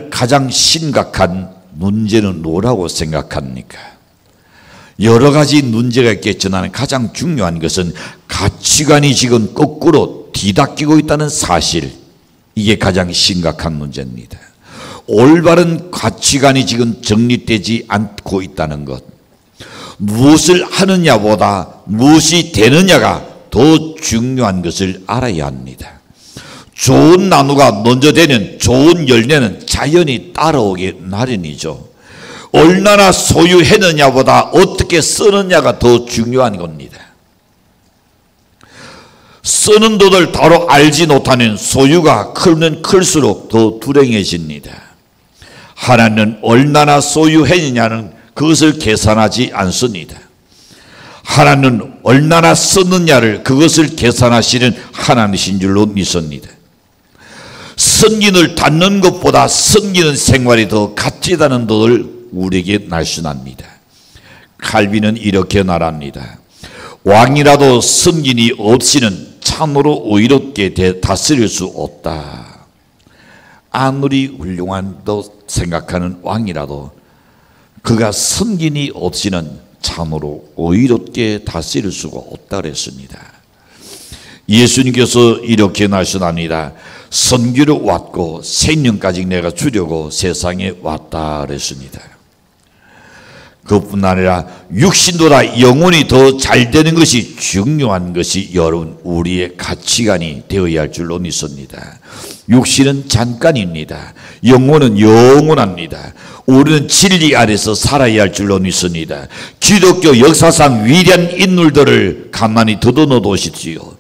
가장 심각한 문제는 뭐라고 생각합니까? 여러 가지 문제가 있겠지만 가장 중요한 것은 가치관이 지금 거꾸로 뒤바뀌고 있다는 사실, 이게 가장 심각한 문제입니다. 올바른 가치관이 지금 정립되지 않고 있다는 것, 무엇을 하느냐보다 무엇이 되느냐가 더 중요한 것을 알아야 합니다. 좋은 나무가 먼저 되는, 좋은 열매는 자연히 따라오기 마련이죠. 얼마나 소유했느냐보다 어떻게 쓰느냐가 더 중요한 겁니다. 쓰는 도를 바로 알지 못하는 소유가 크면 클수록 더 불행해집니다. 하나님은 얼마나 소유했느냐는 그것을 계산하지 않습니다. 하나님은 얼마나 썼느냐를 그것을 계산하시는 하나님이신 줄로 믿습니다. 섬기는 닫는 것보다 섬기는 생활이 더 가치다는 것을 우리에게 날씬합니다. 칼빈은 이렇게 말합니다. 왕이라도 섬김이 없이는 참으로 의롭게 다스릴 수 없다. 아무리 훌륭한다고 생각하는 왕이라도 그가 섬김이 없이는 참으로 의롭게 다스릴 수가 없다 그랬습니다. 예수님께서 이렇게 말씀합니다. 선교를 왔고 생명까지 내가 주려고 세상에 왔다 그랬습니다. 그뿐 아니라 육신보다 영혼이 더 잘 되는 것이 중요한 것이 여러분 우리의 가치관이 되어야 할 줄로 믿습니다. 육신은 잠깐입니다. 영혼은 영원합니다. 우리는 진리 아래서 살아야 할 줄로 믿습니다. 기독교 역사상 위대한 인물들을 가만히 더듬어 보십시오.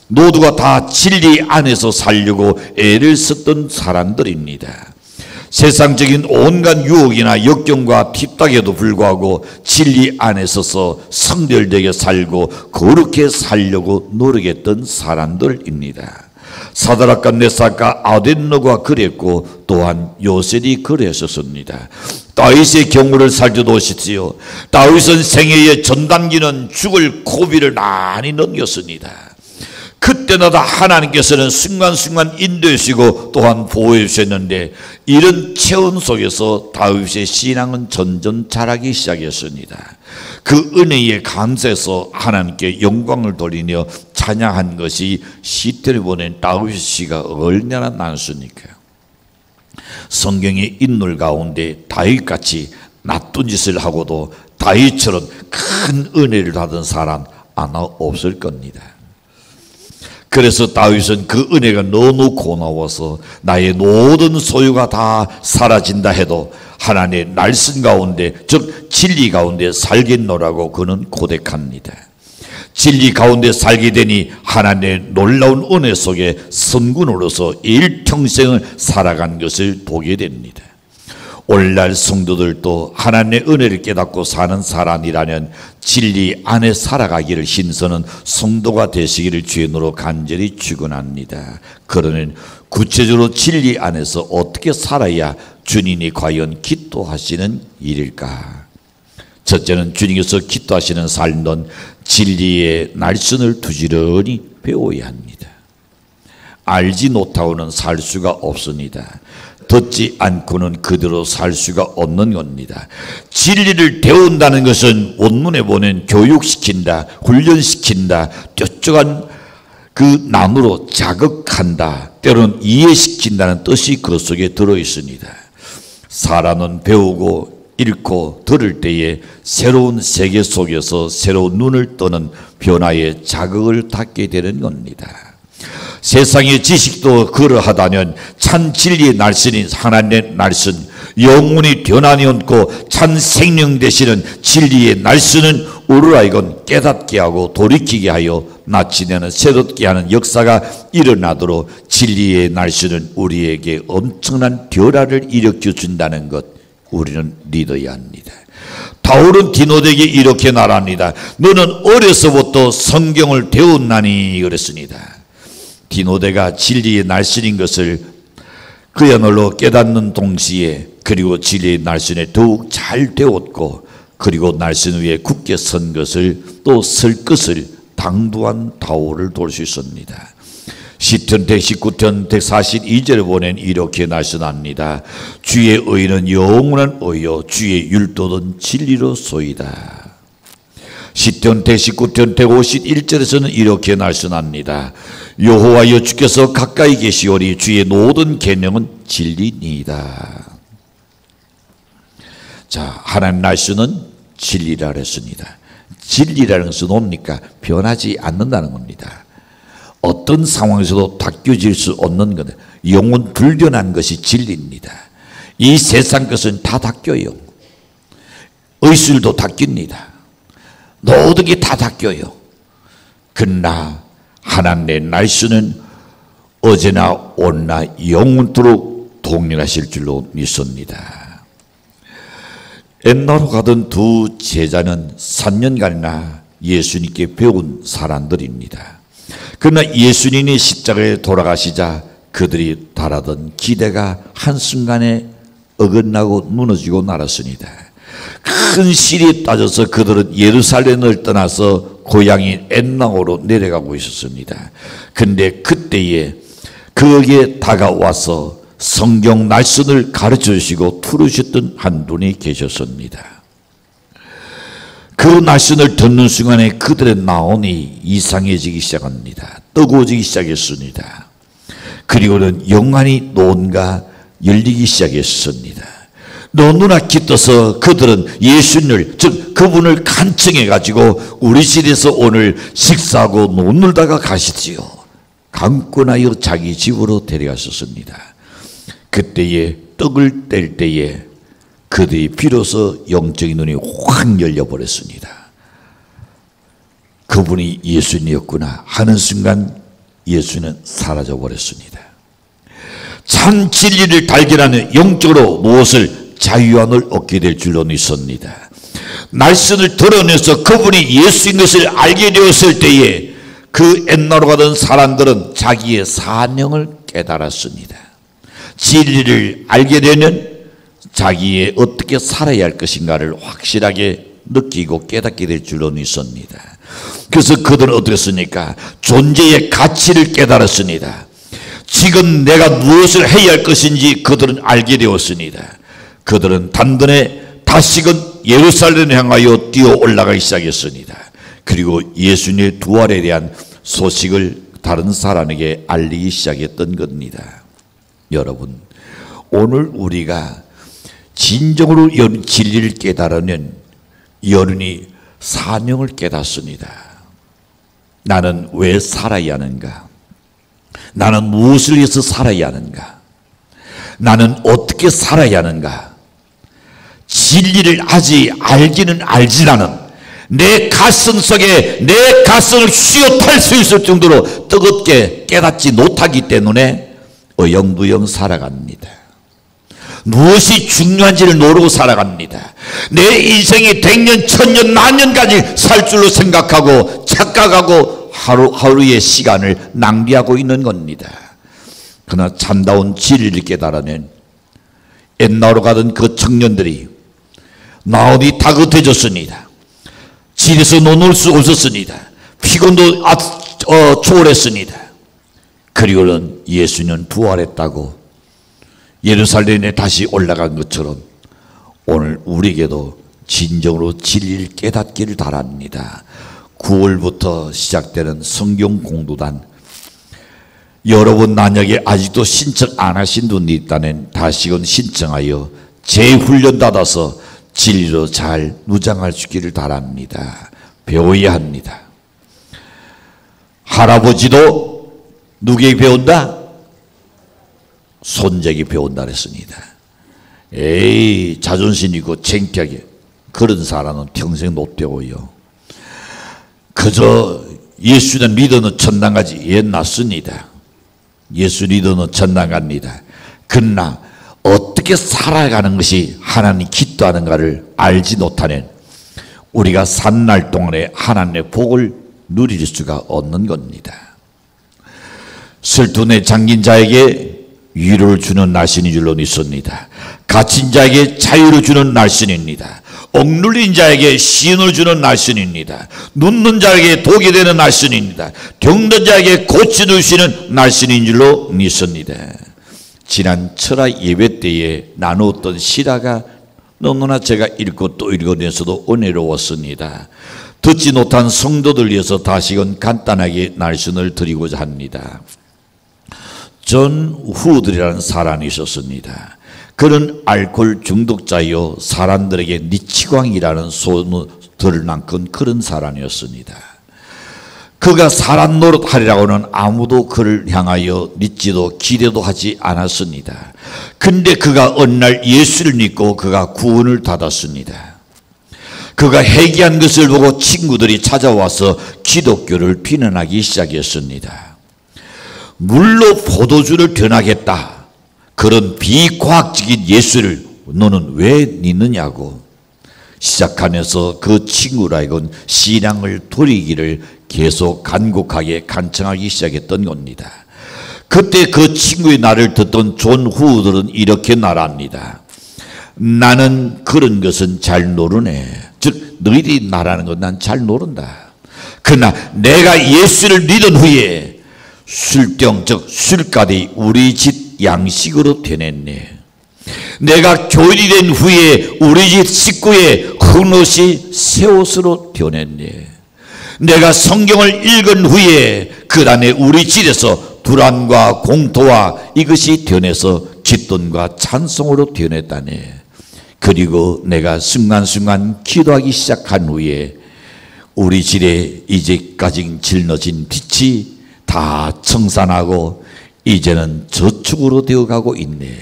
모두가 다 진리 안에서 살려고 애를 썼던 사람들입니다. 세상적인 온갖 유혹이나 역경과 핍박에도 불구하고 진리 안에 서서 성결되게 살고 거룩해 살려고 노력했던 사람들입니다. 사드락과 메삭과 아벳느고가 그랬고 또한 요셉이 그랬었습니다. 다윗의 경우를 살펴보십시오. 다윗은 생애의 전단기는 죽을 고비를 많이 넘겼습니다. 그때마다 하나님께서는 순간순간 인도해 주시고 또한 보호해 주셨는데 이런 체험 속에서 다윗의 신앙은 점점 자라기 시작했습니다. 그 은혜에 감사해서 하나님께 영광을 돌리며 찬양한 것이 시대를 보낸 다윗 씨가 얼마나 많습니까? 성경의 인물 가운데 다윗같이 나쁜 짓을 하고도 다윗처럼 큰 은혜를 받은 사람 아마 없을 겁니다. 그래서 다윗은 그 은혜가 너무 고마워서 나의 모든 소유가 다 사라진다 해도 하나님의 날선 가운데 즉 진리 가운데 살겠노라고 그는 고백합니다. 진리 가운데 살게 되니 하나님의 놀라운 은혜 속에 성군으로서 일평생을 살아간 것을 보게 됩니다. 오늘날 성도들도 하나님의 은혜를 깨닫고 사는 사람이라면 진리 안에 살아가기를 힘쓰는 성도가 되시기를 주의 이름으로 간절히 축원합니다. 그러면 구체적으로 진리 안에서 어떻게 살아야 주님이 과연 기뻐하시는 일일까? 첫째는 주님께서 기뻐하시는 삶은 진리의 날선을 부지런히 배워야 합니다. 알지 못하고는 살 수가 없습니다. 듣지 않고는 그대로 살 수가 없는 겁니다. 진리를 배운다는 것은 원문에 보면 교육시킨다, 훈련시킨다, 뾰족한 그 나무로 자극한다, 때로는 이해시킨다는 뜻이 그 속에 들어있습니다. 사람은 배우고 읽고 들을 때에 새로운 세계 속에서 새로운 눈을 뜨는 변화의 자극을 받게 되는 겁니다. 세상의 지식도 그러하다면 참 진리의 날선인 하나님의 날선, 영혼이 변함이 없고 참 생명 되시는 진리의 날선은 우리를 하여금 깨닫게 하고 돌이키게 하여 마치내는 새롭게 하는 역사가 일어나도록 진리의 날선은 우리에게 엄청난 변화를 일으켜준다는 것 우리는 믿어야 합니다. 바울은 디모데에게 이렇게 말합니다. 너는 어려서부터 성경을 배웠나니 그랬습니다. 디모데가 진리의 날선인 것을 그야말로 깨닫는 동시에 그리고 진리의 날선에 더욱 잘 배웠고 그리고 날선 위에 굳게 선 것을 또 설 것을 당부한 바울을 볼 수 있습니다. 시편 119편 142절에 보면 이렇게 말씀합니다. 주의 의는 영원한 의요 주의 율도는 진리로소이다. 시편 119편 151절에서는 이렇게 말씀합니다. 여호와여 주께서 가까이 계시오니 주의 모든 계명은 진리니이다. 자, 하나님 말씀은 진리라 그랬습니다. 진리라는 것은 뭡니까? 변하지 않는다는 겁니다. 어떤 상황에서도 바뀌어질 수 없는 것, 영원 불변한 것이 진리입니다. 이 세상 것은 다 바뀌어요. 의술도 바뀝니다. 모든 게 다 바뀌어요. 그러나 하나님의 말씀은 어제나 오늘나 영원토록 동일하실 줄로 믿습니다. 옛날로 가던 두 제자는 3년간이나 예수님께 배운 사람들입니다. 그러나 예수님이 십자가에 돌아가시자 그들이 바라던 기대가 한순간에 어긋나고 무너지고 말았습니다. 큰 시리에 따져서 그들은 예루살렘을 떠나서 고향인 엔나오로 내려가고 있었습니다. 그런데 그때에 거기에 다가와서 성경 말씀을 가르쳐 주시고 풀으셨던 한 분이 계셨습니다. 그 말씀을 듣는 순간에 그들의 마음이 이상해지기 시작합니다. 뜨거워지기 시작했습니다. 그리고는 영안이 뭔가 열리기 시작했습니다. 눈앞이 떠서 그들은 예수님을, 즉 그분을 간청해 가지고 우리 집에서 오늘 식사하고 놀다가 가시지요. 강권하여 자기 집으로 데려갔었습니다. 그때에 떡을 뗄 때에 그들이 비로소 영적인 눈이 확 열려버렸습니다. 그분이 예수님이었구나 하는 순간 예수는 사라져버렸습니다. 참 진리를 발견하는 영적으로 무엇을 자유함을 얻게 될 줄로 믿습니다. 말씀을 드러내서 그분이 예수인 것을 알게 되었을 때에 그 옛날로 가던 사람들은 자기의 사명을 깨달았습니다. 진리를 알게 되면 자기의 어떻게 살아야 할 것인가를 확실하게 느끼고 깨닫게 될 줄로 믿습니다. 그래서 그들은 어떻게 했습니까? 존재의 가치를 깨달았습니다. 지금 내가 무엇을 해야 할 것인지 그들은 알게 되었습니다. 그들은 단번에 다시금 예루살렘을 향하여 뛰어 올라가기 시작했습니다. 그리고 예수님의 부활에 대한 소식을 다른 사람에게 알리기 시작했던 겁니다. 여러분, 오늘 우리가 진정으로 진리를 깨달으면 여러분이 사명을 깨닫습니다. 나는 왜 살아야 하는가? 나는 무엇을 위해서 살아야 하는가? 나는 어떻게 살아야 하는가? 진리를 아직 알기는 알지라는 내 가슴 속에 내 가슴을 휘어탈 수 있을 정도로 뜨겁게 깨닫지 못하기 때문에 어영부영 살아갑니다. 무엇이 중요한지를 모르고 살아갑니다. 내 인생이 100년, 1000년, 만년까지 살 줄로 생각하고 착각하고 하루하루의 시간을 낭비하고 있는 겁니다. 그러나 참다운 진리를 깨달으면 옛날로 가던 그 청년들이 마음이 다급해졌습니다. 집에서 논을 수 없었습니다. 피곤도 초월했습니다. 그리고는 예수는 부활했다고 예루살렘에 다시 올라간 것처럼 오늘 우리에게도 진정으로 진리를 깨닫기를 바랍니다. 9월부터 시작되는 성경 공부단, 여러분 만약에 아직도 신청 안 하신 분이 있다면 다시금 신청하여 재훈련 받아서 진리로 잘 무장할 수 있기를 바랍니다. 배워야 합니다. 할아버지도 누구에게 배운다? 손자에게 배운다 그랬습니다. 에이, 자존심 있고 창피하게 그런 사람은 평생 못 배워요. 그저 예수는 믿어는 천당 가지. 예, 낫습니다. 예수 믿어는 천당 갑니다. 그러나 어떻게 살아가는 것이 하나님 기도하는가를 알지 못하는 우리가 산 날 동안에 하나님의 복을 누릴 수가 없는 겁니다. 슬픔에 잠긴 자에게 위로를 주는 날씬인 줄로 믿습니다. 갇힌 자에게 자유를 주는 날씬입니다. 억눌린 자에게 시인을 주는 날씬입니다. 눕는 자에게 독이 되는 날씬입니다. 병든 자에게 고쳐주시는 날씬인 줄로 믿습니다. 지난 철학 예배 때에 나누었던 시라가 너무나 제가 읽고 또 읽어내서도 은혜로웠습니다. 듣지 못한 성도들 위해서 다시금 간단하게 날씬을 드리고자 합니다. 전 후드라는 사람이 있었습니다. 그는 알코올 중독자요 사람들에게 니치광이라는 소문을 남긴 그런 사람이었습니다. 그가 사람 노릇하리라고는 아무도 그를 향하여 믿지도 기대도 하지 않았습니다. 근데 그가 어느 날 예수를 믿고 그가 구원을 받았습니다. 그가 회개한 것을 보고 친구들이 찾아와서 기독교를 비난하기 시작했습니다. 물로 포도주를 변하겠다. 그런 비과학적인 예수를 너는 왜 믿느냐고 시작하면서 그 친구라고는 신앙을 돌이기를 계속 간곡하게 간청하기 시작했던 겁니다. 그때 그 친구의 말을 듣던 존 후들은 이렇게 말합니다. 나는 그런 것은 잘 모르네. 즉 너희들이 말하는 건 난 잘 모른다. 그러나 내가 예수를 믿은 후에 술병 즉 술까지 우리 집 양식으로 되냈네. 내가 교인이 된 후에 우리 집 식구의 흑옷이 새 옷으로 변했네. 내가 성경을 읽은 후에 그 다음에 우리 집에서 불안과 공토와 이것이 변해서 기쁨과 찬송으로 변했다네. 그리고 내가 순간순간 기도하기 시작한 후에 우리 집에 이제까지 질러진 빛이 다 청산하고 이제는 저축으로 되어가고 있네.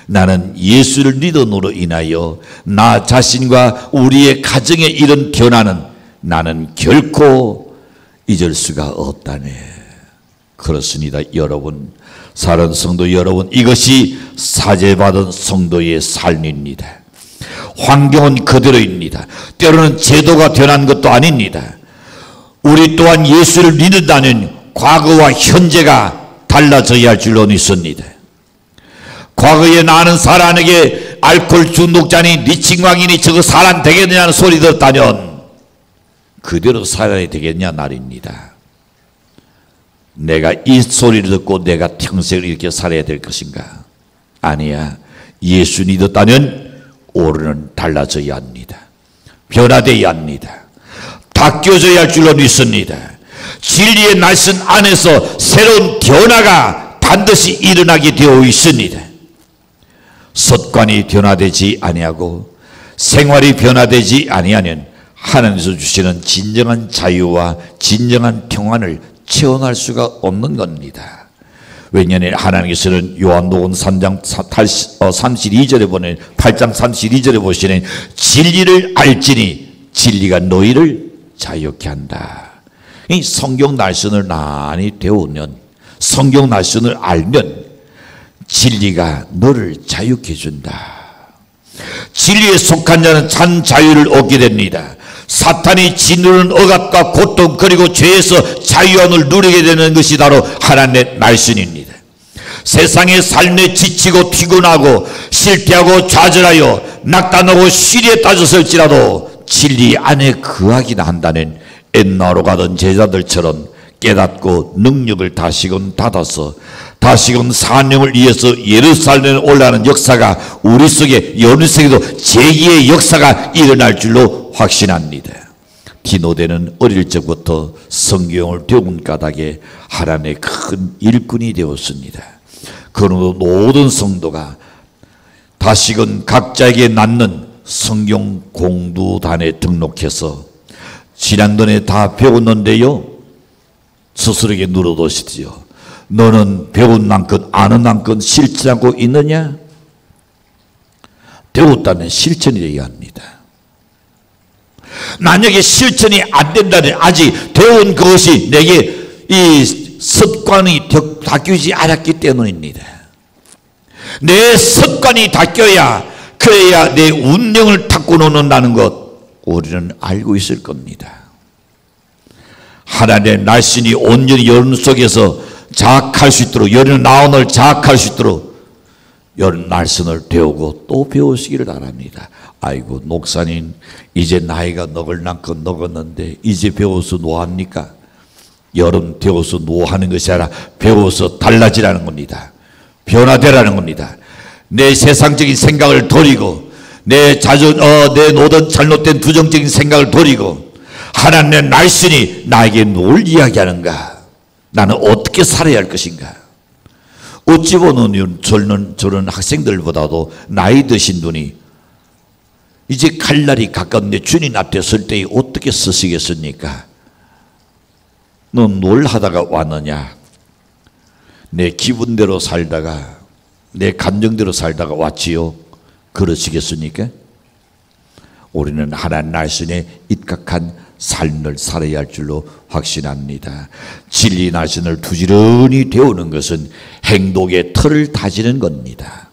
나는 예수를 믿음으로 인하여 나 자신과 우리의 가정에 이런 변화는 나는 결코 잊을 수가 없다네. 그렇습니다. 여러분, 사랑하는 성도 여러분, 이것이 사죄받은 성도의 삶입니다. 환경은 그대로입니다. 때로는 제도가 변한 것도 아닙니다. 우리 또한 예수를 믿는다는 과거와 현재가 달라져야 할 줄로 믿습니다. 과거에 나는 사람에게 알코올 중독자니 니친광이니 저거 사람 되겠느냐는 소리 들었다면 그대로 살아야 되겠냐 말입니다. 내가 이 소리를 듣고 내가 평생을 이렇게 살아야 될 것인가? 아니야. 예수 믿었다면 올해는 달라져야 합니다. 변화되어야 합니다. 바뀌어져야 할 줄로 믿습니다. 진리의 날선 안에서 새로운 변화가 반드시 일어나게 되어 있습니다. 습관이 변화되지 아니하고 생활이 변화되지 아니하면 하나님께서 주시는 진정한 자유와 진정한 평안을 체험할 수가 없는 겁니다. 왜냐하면 하나님께서는 요한복음 3장 32절에 보면 8장 32절에 보시는 진리를 알지니 진리가 너희를 자유케 한다. 이 성경 말씀을 많이 배우면 성경 말씀을 알면 진리가 너를 자유케 해준다. 진리에 속한 자는 참 자유를 얻게 됩니다. 사탄이 짓누르는 억압과 고통 그리고 죄에서 자유함을 누리게 되는 것이 바로 하나님의 말씀입니다. 세상의 삶에 지치고 피곤하고 실패하고 좌절하여 낙담하고 시리에 빠졌을지라도 진리 안에 거하기나 한다는 옛날로 가던 제자들처럼 깨닫고 능력을 다시금 받아서 다시금 사명을 위해서 예루살렘에 올라가는 역사가 우리 속에 여러분 속에도 제2의 역사가 일어날 줄로 확신합니다. 디모데는 어릴 적부터 성경을 배운 까닭에 하나님의 큰 일꾼이 되었습니다. 그러므로 모든 성도가 다시금 각자에게 낳는 성경 공부단에 등록해서 지난번에 다 배웠는데요, 스스로에게 물어보시지요. 너는 배운 만큼 아는 만큼 실천하고 있느냐? 배웠다면 실천이 되어야 합니다. 만약에 실천이 안 된다면 아직 배운 것이 내게 이 습관이 바뀌지 않았기 때문입니다. 내 습관이 바뀌어야 그래야 내 운명을 닦고 놓는다는 것 우리는 알고 있을 겁니다. 하나님의 날씬이 온전히 여러분 속에서 자악할 수 있도록 여러분 나온을 자악할 수 있도록 날선을 배우고 또 배우시기를 바랍니다. 아이고 목사님 이제 나이가 너글남고 늙었는데 이제 배워서 노합니까? 여러분 배워서 노하는 것이 아니라 배워서 달라지라는 겁니다. 변화되라는 겁니다. 내 세상적인 생각을 버리고 내 모든 잘못된 부정적인 생각을 버리고 하나님의 말씀이 나에게 뭘 이야기하는가? 나는 어떻게 살아야 할 것인가? 어찌 보면 저런 학생들보다도 나이 드신 분이 이제 갈 날이 가까운데 주님 앞에 설 때 어떻게 서시겠습니까? 넌 뭘 하다가 왔느냐? 내 기분대로 살다가 내 감정대로 살다가 왔지요? 그러시겠습니까? 우리는 하나님 말씀에 입각한 삶을 살아야 할 줄로 확신합니다. 진리 말씀을 부지런히 배우는 것은 행동의 틀을 다지는 겁니다.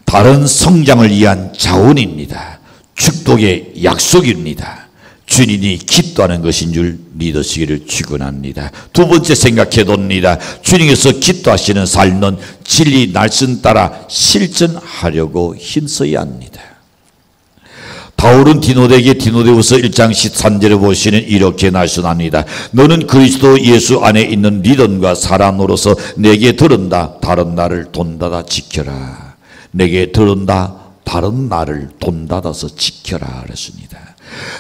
바른 성장을 위한 자원입니다. 축복의 약속입니다. 주님이 기도하는 것인 줄 믿으시기를 축원합니다. 두 번째 생각해 봅니다. 주님께서 기도하시는 삶은 진리 말씀 따라 실천하려고 힘써야 합니다. 바울은 디모데에게 디모데후서 1장 13절에 보시는 이렇게 말씀합니다. 너는 그리스도 예수 안에 있는 믿음과 사랑으로서 내게 들은다 다른 나를 돈닫아 지켜라. 내게 들은다 다른 나를 돈닫아서 지켜라 그랬습니다.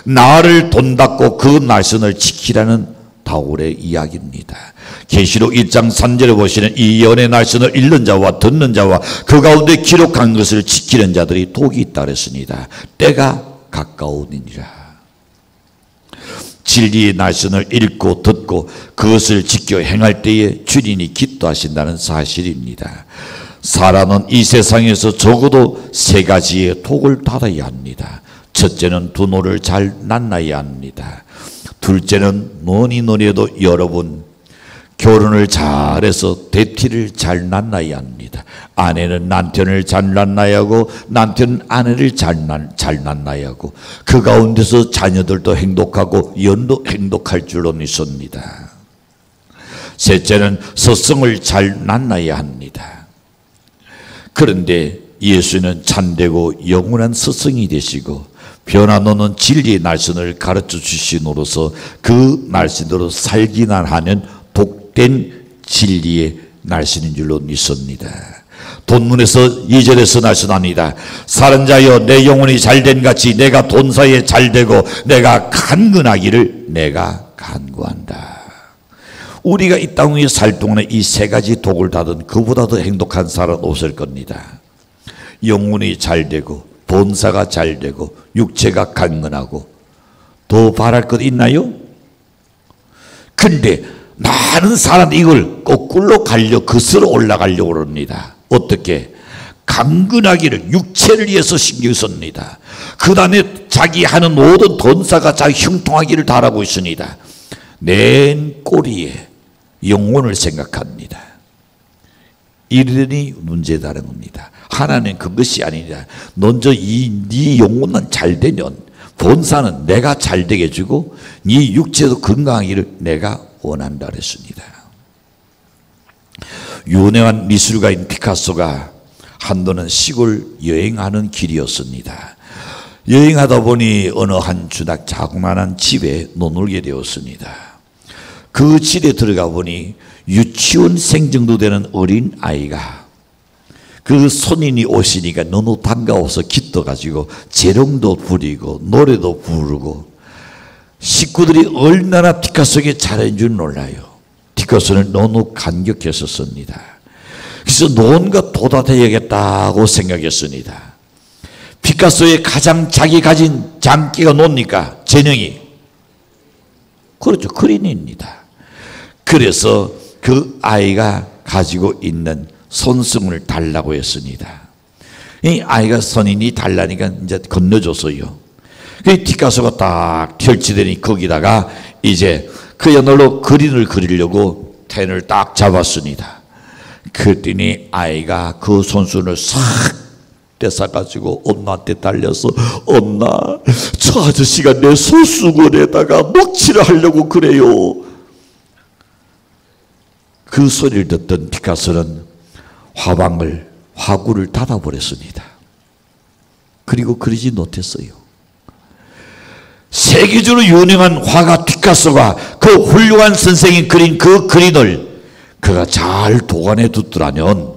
나를 돈닫고 그 말씀을 지키라는 바울의 이야기입니다. 계시록 1장 3절에 보시는 이 예언의 말씀을 읽는 자와 듣는 자와 그 가운데 기록한 것을 지키는 자들이 복이 있다 그랬습니다. 때가 가까우니라. 진리의 말씀을 읽고 듣고 그것을 지켜 행할 때에 주님이 기도하신다는 사실입니다. 사람은 이 세상에서 적어도 세 가지의 복을 받아야 합니다. 첫째는 부모를 잘 만나야 합니다. 둘째는 뭐니 뭐니해도 여러분 결혼을 잘해서 대티를 잘 만나야 합니다. 아내는 남편을 잘 만나야 하고 남편은 아내를 잘 만나야 하고 그 가운데서 자녀들도 행복하고 연도 행복할 줄로 믿습니다. 셋째는 스승을 잘 만나야 합니다. 그런데 예수는 참되고 영원한 스승이 되시고 변함없는 진리의 말씀을 가르쳐 주심으로써 그 말씀대로 살기만 하는 복된 진리의 말씀인 줄로 믿습니다. 본문에서 2절에서 말씀합니다. 사는 자여 내 영혼이 잘된 같이 내가 돈사에 잘되고 내가 간근하기를 내가 간구한다. 우리가 이 땅 위에 살 동안에 이 세 가지 복을 받은 그보다 더 행복한 사람 없을 겁니다. 영혼이 잘되고 본사가 잘되고 육체가 강건하고 더 바랄 것 있나요? 근데 많은 사람이 이걸 거꾸로 거슬러 올라가려고 합니다. 어떻게? 강건하기를 육체를 위해서 신경 씁니다. 그 다음에 자기 하는 모든 본사가 잘 형통하기를 바라고 있습니다. 내 꼬리에 영혼을 생각합니다. 이러니 문제다는 겁니다. 하나님 그것이 아니라 먼저 네 영혼만 잘 되면 본사는 내가 잘 되게 해주고 네 육체도 건강하기를 내가 원한다 그랬습니다. 유명한 미술가인 피카소가 한도는 시골 여행하는 길이었습니다. 여행하다 보니 어느 한 주닥 자그마한 집에 머물게 되었습니다. 그 집에 들어가 보니 유치원생 정도 되는 어린 아이가 그 손님이 오시니까 너무 반가워서 기뻐가지고 재롱도 부리고 노래도 부르고 식구들이 얼마나 피카소에게 잘한 줄 몰라요. 피카소는 너무 감격했었습니다. 그래서 뭔가 도닫아야겠다고 생각했습니다. 피카소의 가장 자기 가진 장기가 뭡니까? 재능이. 그렇죠. 그림입니다. 그래서 그 아이가 가지고 있는 손수건을 달라고 했습니다. 이 아이가 선인이 달라니까 이제 건네줬어요. 그 피카소가 딱 펼치더니 거기다가 이제 그야말로 그림을 그리려고 펜을 딱 잡았습니다. 그랬더니 아이가 그 손수건을 싹 떼사가지고 엄마한테 달려서 엄마 저 아저씨가 내 손수건에다가 먹칠을 하려고 그래요. 그 소리를 듣던 피카소는 화구를 닫아버렸습니다. 그리고 그리지 못했어요. 세계적으로 유명한 화가 피카소가 그 훌륭한 선생이 그린 그 그림을 그가 잘 보관해 뒀더라면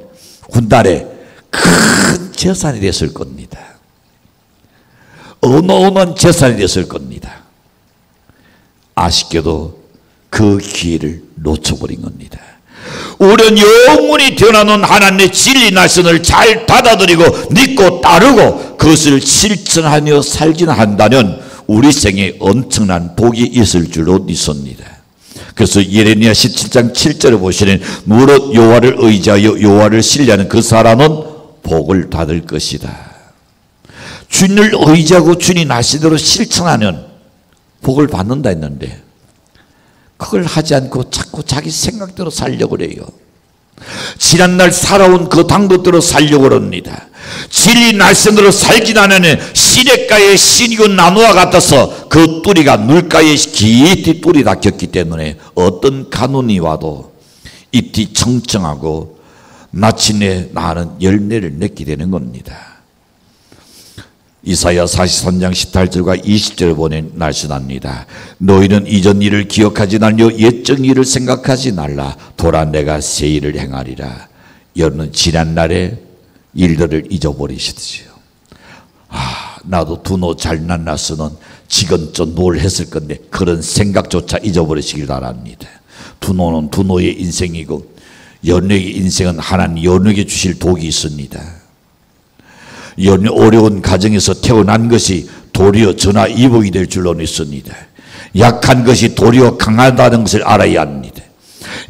훗날에 큰 재산이 됐을 겁니다. 어마어마한 재산이 됐을 겁니다. 아쉽게도 그 기회를 놓쳐버린 겁니다. 우리는 영원히 태어나는 하나님의 진리 말씀을 잘 받아들이고 믿고 따르고 그것을 실천하며 살기나 한다면 우리 생에 엄청난 복이 있을 줄로 믿습니다. 그래서 예레미야 17장 7절에 보시는 무릇 여호와를 의지하여 여호와를 신뢰하는 그 사람은 복을 받을 것이다. 주님을 의지하고 주님 말씀대로 실천하면 복을 받는다 했는데 그걸 하지 않고 자꾸 자기 생각대로 살려고 그래요. 지난날 살아온 그 방법대로 살려고 합니다. 진리 말씀대로 살지 않으면 시냇가의 신이고 나무와 같아서 그 뿌리가 물가에 깊이 뿌리 닿혔기 때문에 어떤 가뭄이 와도 잎이 청청하고 마침내 나는 열매를 맺게 되는 겁니다. 이사야 43장 18절과 20절을 보낸 날씨납니다. 너희는 이전 일을 기억하지 말며 옛적 일을 생각하지 말라. 돌아 내가 새 일을 행하리라. 여러분은 지난날의 일들을 잊어버리시지요. 나도 두노 잘 만났으면 지금쯤 뭘 했을 건데 그런 생각조차 잊어버리시길 바랍니다. 두노는 두노의 인생이고 연예의 인생은 하나님 연예에 주실 복이 있습니다. 어려운 가정에서 태어난 것이 도리어 전화 이복이 될 줄로 믿습니다. 약한 것이 도리어 강하다는 것을 알아야 합니다.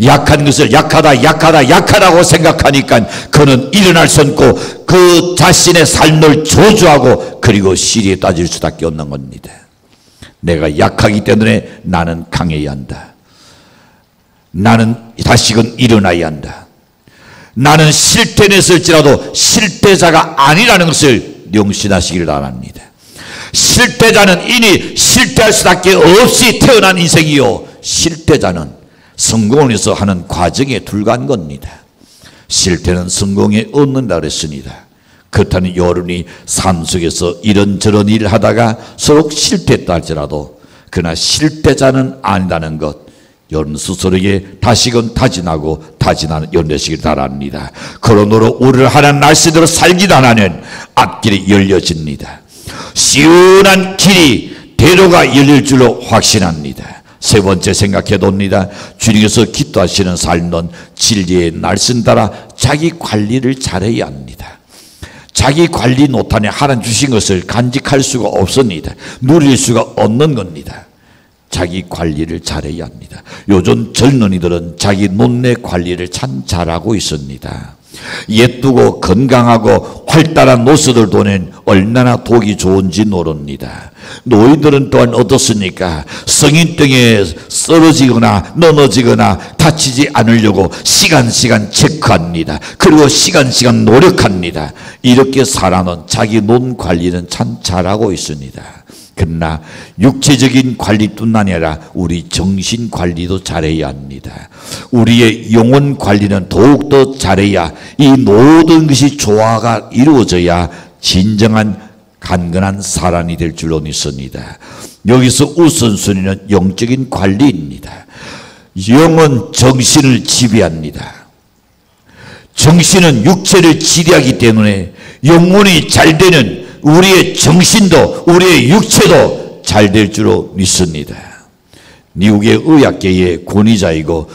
약한 것을 약하다고 생각하니까 그는 일어날 수 없고 그 자신의 삶을 저주하고 그리고 시리에 따질 수밖에 없는 겁니다. 내가 약하기 때문에 나는 강해야 한다. 나는 다시금 일어나야 한다. 나는 실패했을지라도 실패자가 아니라는 것을 명심하시기를 바랍니다. 실패자는 이미 실패할 수밖에 없이 태어난 인생이요, 실패자는 성공을 위해서 하는 과정에 불과한 겁니다. 실패는 성공에 얻는다 그랬습니다. 그렇다면 여러분이 삶 속에서 이런저런 일을 하다가 서로 실패했다 할지라도 그러나 실패자는 아니라는 것 여러분 스스로에게 다시금 다짐하고 다짐하는 연대시길 바랍니다. 그러므로 우리를 하나님 말씀대로 살기도 하나는 앞길이 열려집니다. 시원한 길이 대로가 열릴 줄로 확신합니다. 세 번째 생각해 봅니다. 주님께서 기도하시는 삶은 진리의 말씀 따라 자기 관리를 잘해야 합니다. 자기 관리 못하면 하나님 주신 것을 간직할 수가 없습니다. 누릴 수가 없는 겁니다. 자기 관리를 잘해야 합니다. 요즘 젊은이들은 자기 논내 관리를 참 잘하고 있습니다. 예쁘고 건강하고 활달한 노수들 보낸 얼마나 보기 좋은지 모릅니다. 노인들은 또한 어떻습니까? 성인 등에 쓰러지거나 넘어지거나 다치지 않으려고 시간 체크합니다. 그리고 시간 노력합니다. 이렇게 살아는 자기 몸 관리는 참 잘하고 있습니다. 그러나 육체적인 관리뿐 아니라 우리 정신 관리도 잘해야 합니다. 우리의 영혼 관리는 더욱더 잘해야 이 모든 것이 조화가 이루어져야 진정한 간건한 사람이 될 줄로 믿습니다. 여기서 우선순위는 영적인 관리입니다. 영은 정신을 지배합니다. 정신은 육체를 지배하기 때문에 영혼이 잘 되는 우리의 정신도 우리의 육체도 잘 될 줄로 믿습니다. 미국의 의학계의 권위자이고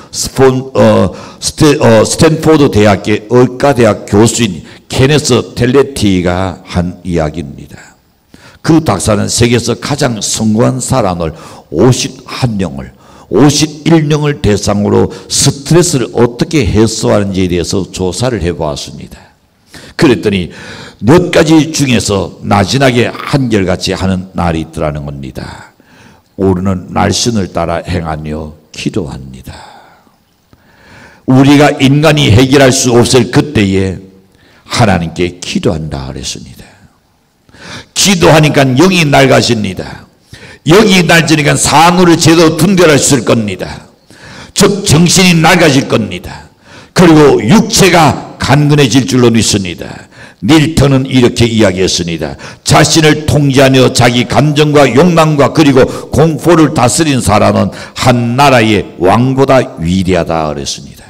스탠포드 대학의 의과대학 교수인 케네스 텔레티가 한 이야기입니다. 그 박사는 세계에서 가장 성공한 사람을 51명을 대상으로 스트레스를 어떻게 해소하는지에 대해서 조사를 해보았습니다. 그랬더니 몇 가지 중에서 나지막에 한결같이 하는 날이 있더라는 겁니다. 우리는 말씀을 따라 행하며 기도합니다. 우리가 인간이 해결할 수 없을 그때에 하나님께 기도한다 그랬습니다. 기도하니까 영이 낡아집니다. 영이 낡으니까 사물을 제대로 분별할 수 있을 겁니다. 즉 정신이 낡아질 겁니다. 그리고 육체가 간근해질 줄로 믿습니다. 밀턴은 이렇게 이야기했습니다. 자신을 통제하며 자기 감정과 욕망과 그리고 공포를 다스린 사람은 한 나라의 왕보다 위대하다 그랬습니다.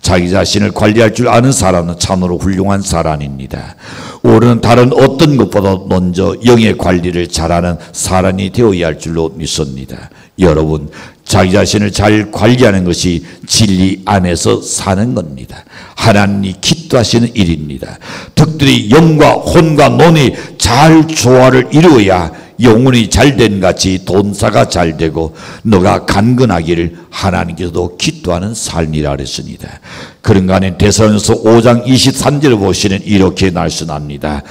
자기 자신을 관리할 줄 아는 사람은 참으로 훌륭한 사람입니다. 우리는 다른 어떤 것보다 먼저 영의 관리를 잘하는 사람이 되어야 할 줄로 믿습니다. 여러분, 자기 자신을 잘 관리하는 것이 진리 안에서 사는 겁니다. 하나님이 기뻐하시는 일입니다. 특별히 영과 혼과 논이 잘 조화를 이루어야 영혼이 잘된 같이 돈사가 잘되고 너가 간근하기를 하나님께서도 기뻐하는 삶이라 그랬습니다. 그런가 하면 데살로니가서 5장 23절을 보시면 이렇게 말씀합니다.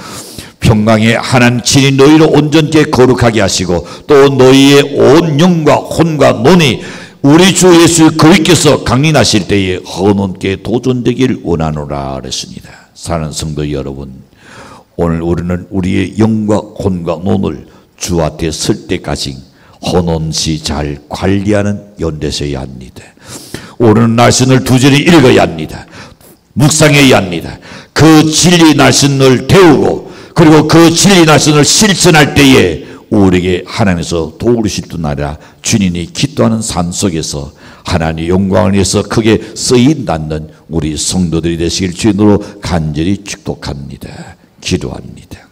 평강의 하나님 친히 너희를 온전케 거룩하게 하시고 또 너희의 온 영과 혼과 논이 우리 주 예수 그리스도께서 강림하실 때에 헌원께 도전되기를 원하노라 그랬습니다. 사랑하는 성도 여러분, 오늘 우리는 우리의 영과 혼과 논을 주 앞에 설 때까지 헌원시 잘 관리하는 연대셔야 합니다. 오늘 말씀을 두절히 읽어야 합니다. 묵상해야 합니다. 그 진리 말씀을 배우고 그리고 그 진리 말씀을 실천할 때에 우리에게 하나님께서 도우실 줄 알아 주님이 기도하는 삶 속에서 하나님의 영광을 위해서 크게 쓰인다는 우리 성도들이 되시길 주님으로 간절히 축복합니다. 기도합니다.